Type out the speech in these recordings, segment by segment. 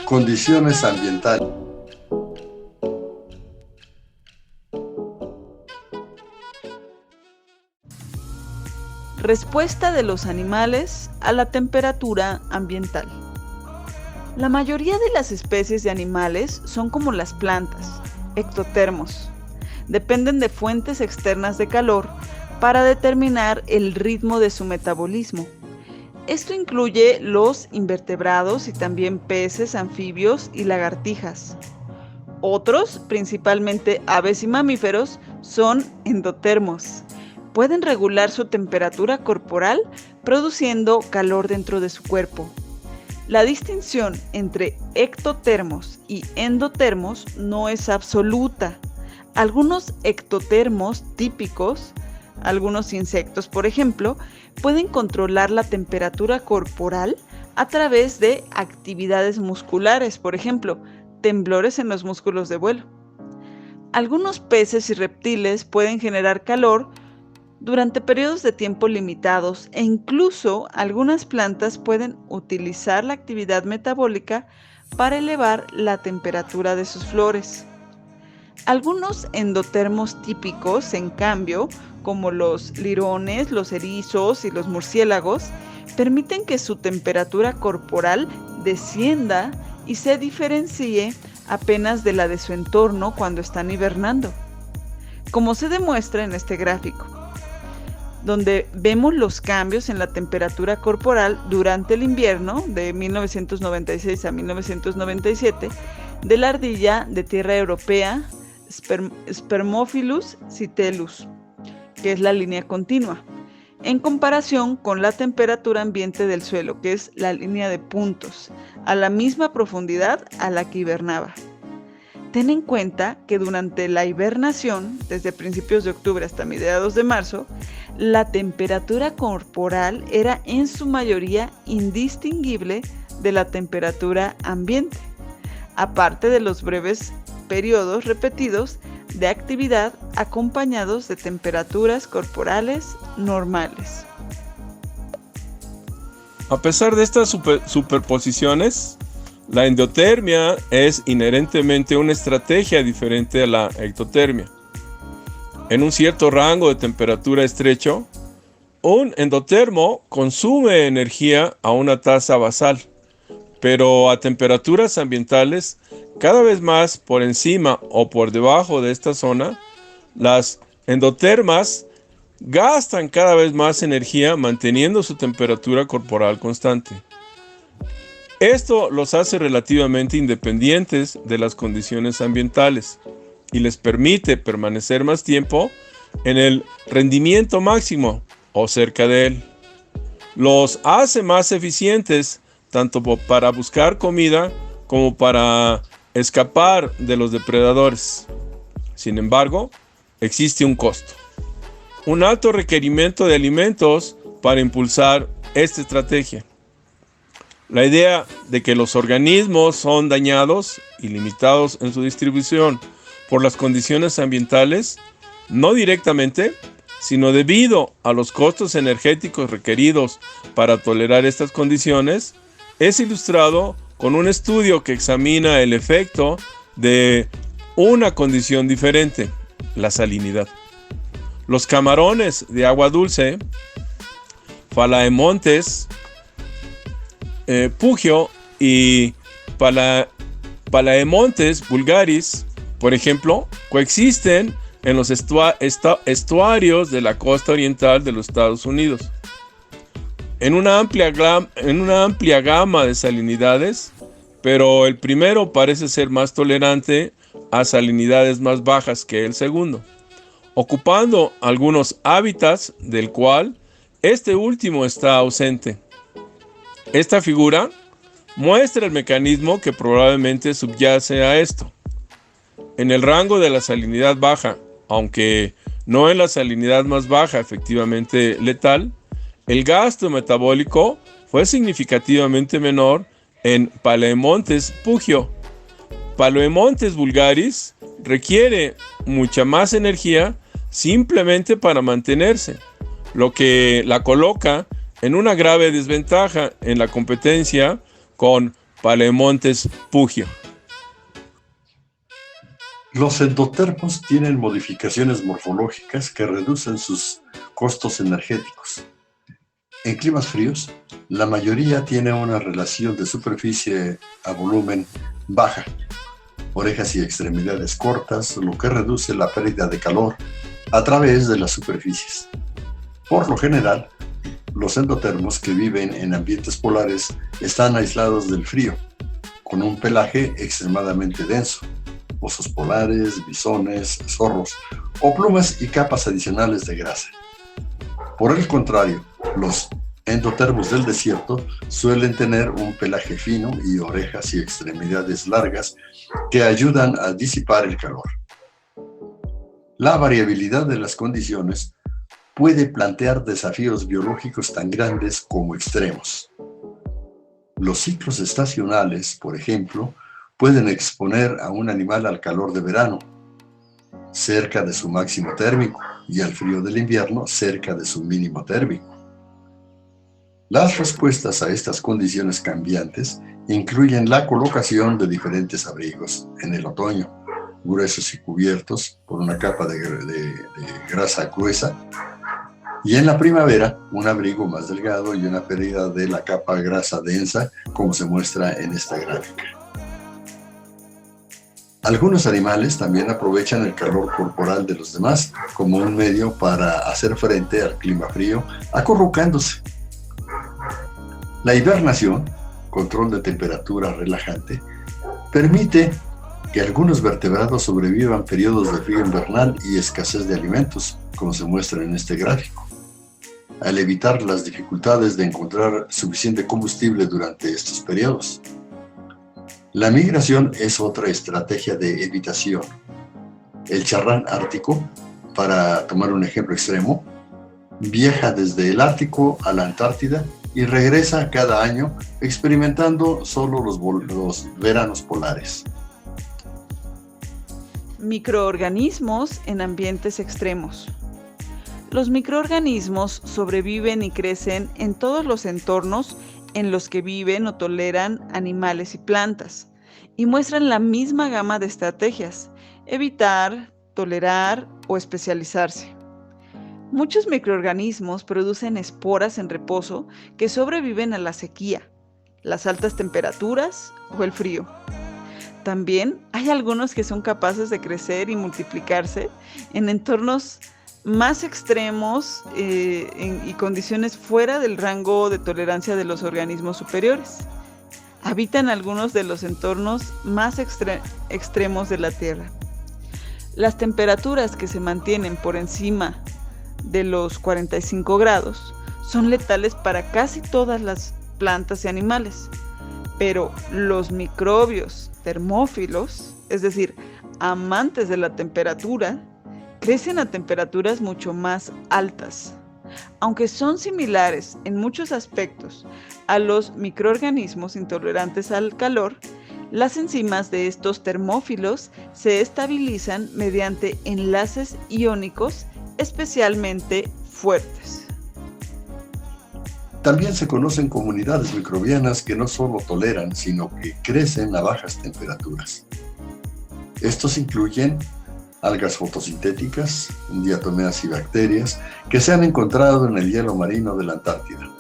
Condiciones ambientales. Respuesta de los animales a la temperatura ambiental. La mayoría de las especies de animales son como las plantas, ectotermos. Dependen de fuentes externas de calor para determinar el ritmo de su metabolismo. Esto incluye los invertebrados y también peces, anfibios y lagartijas. Otros, principalmente aves y mamíferos, son endotermos. Pueden regular su temperatura corporal produciendo calor dentro de su cuerpo. La distinción entre ectotermos y endotermos no es absoluta. Algunos ectotermos típicos, algunos insectos por ejemplo, pueden controlar la temperatura corporal a través de actividades musculares, por ejemplo, temblores en los músculos de vuelo. Algunos peces y reptiles pueden generar calor durante periodos de tiempo limitados e incluso algunas plantas pueden utilizar la actividad metabólica para elevar la temperatura de sus flores. Algunos endotermos típicos, en cambio, como los lirones, los erizos y los murciélagos, permiten que su temperatura corporal descienda y se diferencie apenas de la de su entorno cuando están hibernando, como se demuestra en este gráfico, donde vemos los cambios en la temperatura corporal durante el invierno de 1996 a 1997 de la ardilla de tierra europea Spermophilus citellus, que es la línea continua, en comparación con la temperatura ambiente del suelo, que es la línea de puntos, a la misma profundidad a la que hibernaba. Ten en cuenta que durante la hibernación, desde principios de octubre hasta mediados de marzo, la temperatura corporal era en su mayoría indistinguible de la temperatura ambiente, aparte de los breves periodos repetidos de actividad acompañados de temperaturas corporales normales. A pesar de estas superposiciones, la endotermia es inherentemente una estrategia diferente a la ectotermia. En un cierto rango de temperatura estrecho, un endotermo consume energía a una tasa basal, pero a temperaturas ambientales cada vez más por encima o por debajo de esta zona, las endotermas gastan cada vez más energía manteniendo su temperatura corporal constante. Esto los hace relativamente independientes de las condiciones ambientales y les permite permanecer más tiempo en el rendimiento máximo o cerca de él. Los hace más eficientes tanto para buscar comida como para escapar de los depredadores. Sin embargo, existe un costo, un alto requerimiento de alimentos para impulsar esta estrategia. La idea de que los organismos son dañados y limitados en su distribución por las condiciones ambientales, no directamente, sino debido a los costos energéticos requeridos para tolerar estas condiciones, es ilustrado con un estudio que examina el efecto de una condición diferente, la salinidad. Los camarones de agua dulce, Phalaenoptes pugio y Phalaenoptes vulgaris, por ejemplo, coexisten en los estuarios de la costa oriental de los Estados Unidos. En una amplia gama de salinidades, pero el primero parece ser más tolerante a salinidades más bajas que el segundo, ocupando algunos hábitats del cual este último está ausente. Esta figura muestra el mecanismo que probablemente subyace a esto. En el rango de la salinidad baja, aunque no en la salinidad más baja efectivamente letal, el gasto metabólico fue significativamente menor en Phalaenoptes pugio. Phalaenoptes vulgaris requiere mucha más energía simplemente para mantenerse, lo que la coloca en una grave desventaja en la competencia con Palemontes Pugio. Los endotermos tienen modificaciones morfológicas que reducen sus costos energéticos. En climas fríos, la mayoría tiene una relación de superficie a volumen baja, orejas y extremidades cortas, lo que reduce la pérdida de calor a través de las superficies. Por lo general, los endotermos que viven en ambientes polares están aislados del frío, con un pelaje extremadamente denso, osos polares, bisones, zorros o plumas y capas adicionales de grasa. Por el contrario, los endotermos del desierto suelen tener un pelaje fino y orejas y extremidades largas que ayudan a disipar el calor. La variabilidad de las condiciones puede plantear desafíos biológicos tan grandes como extremos. Los ciclos estacionales, por ejemplo, pueden exponer a un animal al calor de verano, cerca de su máximo térmico, y al frío del invierno, cerca de su mínimo térmico. Las respuestas a estas condiciones cambiantes incluyen la colocación de diferentes abrigos en el otoño, gruesos y cubiertos por una capa de grasa gruesa, y en la primavera un abrigo más delgado y una pérdida de la capa grasa densa, como se muestra en esta gráfica. Algunos animales también aprovechan el calor corporal de los demás como un medio para hacer frente al clima frío, acurrucándose. La hibernación, control de temperatura relajante, permite que algunos vertebrados sobrevivan periodos de frío invernal y escasez de alimentos, como se muestra en este gráfico, al evitar las dificultades de encontrar suficiente combustible durante estos periodos. La migración es otra estrategia de evitación. El charrán ártico, para tomar un ejemplo extremo, viaja desde el Ártico a la Antártida y regresa cada año experimentando solo los veranos polares. Microorganismos en ambientes extremos. Los microorganismos sobreviven y crecen en todos los entornos en los que viven o toleran animales y plantas, y muestran la misma gama de estrategias: evitar, tolerar o especializarse. Muchos microorganismos producen esporas en reposo que sobreviven a la sequía, las altas temperaturas o el frío. También hay algunos que son capaces de crecer y multiplicarse en entornos más extremos y condiciones fuera del rango de tolerancia de los organismos superiores. Habitan algunos de los entornos más extremos de la Tierra. Las temperaturas que se mantienen por encima de los 45 grados son letales para casi todas las plantas y animales, pero los microbios termófilos, es decir, amantes de la temperatura, crecen a temperaturas mucho más altas. Aunque son similares en muchos aspectos a los microorganismos intolerantes al calor, las enzimas de estos termófilos se estabilizan mediante enlaces iónicos especialmente fuertes. También se conocen comunidades microbianas que no solo toleran, sino que crecen a bajas temperaturas. Estos incluyen algas fotosintéticas, diatomeas y bacterias que se han encontrado en el hielo marino de la Antártida.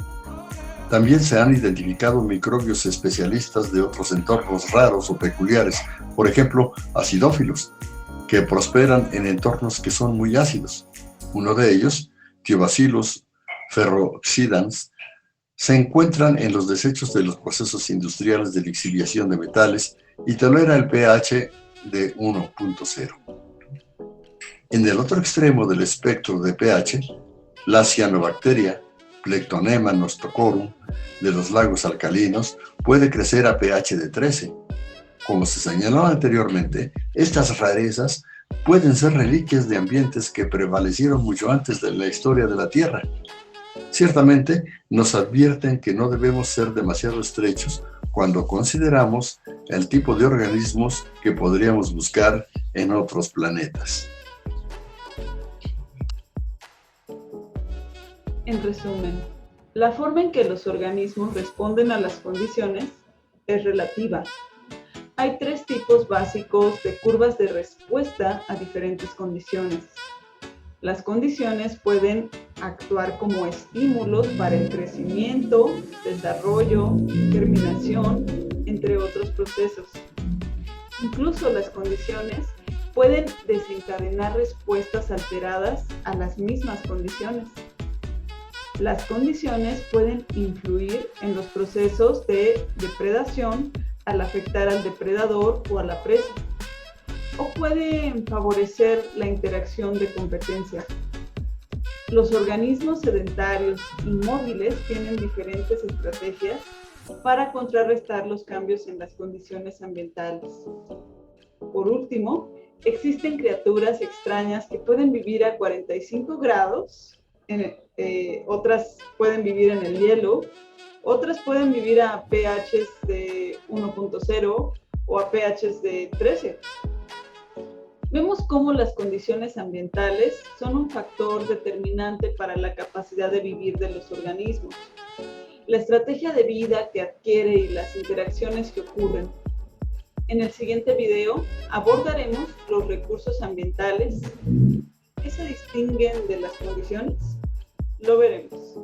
También se han identificado microbios especialistas de otros entornos raros o peculiares, por ejemplo, acidófilos, que prosperan en entornos que son muy ácidos. Uno de ellos, Thiobacillus ferrooxidans, se encuentran en los desechos de los procesos industriales de lixiviación de metales y tolera el pH de 1.0. En el otro extremo del espectro de pH, la cianobacteria, Plectonema nostocorum, de los lagos alcalinos, puede crecer a pH de 13. Como se señaló anteriormente, estas rarezas pueden ser reliquias de ambientes que prevalecieron mucho antes de la historia de la Tierra. Ciertamente, nos advierten que no debemos ser demasiado estrechos cuando consideramos el tipo de organismos que podríamos buscar en otros planetas. En resumen, la forma en que los organismos responden a las condiciones es relativa. Hay 3 tipos básicos de curvas de respuesta a diferentes condiciones. Las condiciones pueden actuar como estímulos para el crecimiento, desarrollo, germinación, entre otros procesos. Incluso las condiciones pueden desencadenar respuestas alteradas a las mismas condiciones. Las condiciones pueden influir en los procesos de depredación al afectar al depredador o a la presa, o pueden favorecer la interacción de competencia. Los organismos sedentarios y móviles tienen diferentes estrategias para contrarrestar los cambios en las condiciones ambientales. Por último, existen criaturas extrañas que pueden vivir a 45 grados, otras pueden vivir en el hielo, otras pueden vivir a pHs de 1.0 o a pHs de 13. Vemos cómo las condiciones ambientales son un factor determinante para la capacidad de vivir de los organismos, la estrategia de vida que adquiere y las interacciones que ocurren. En el siguiente video abordaremos los recursos ambientales. ¿Qué se distinguen de las condiciones? Lo veremos.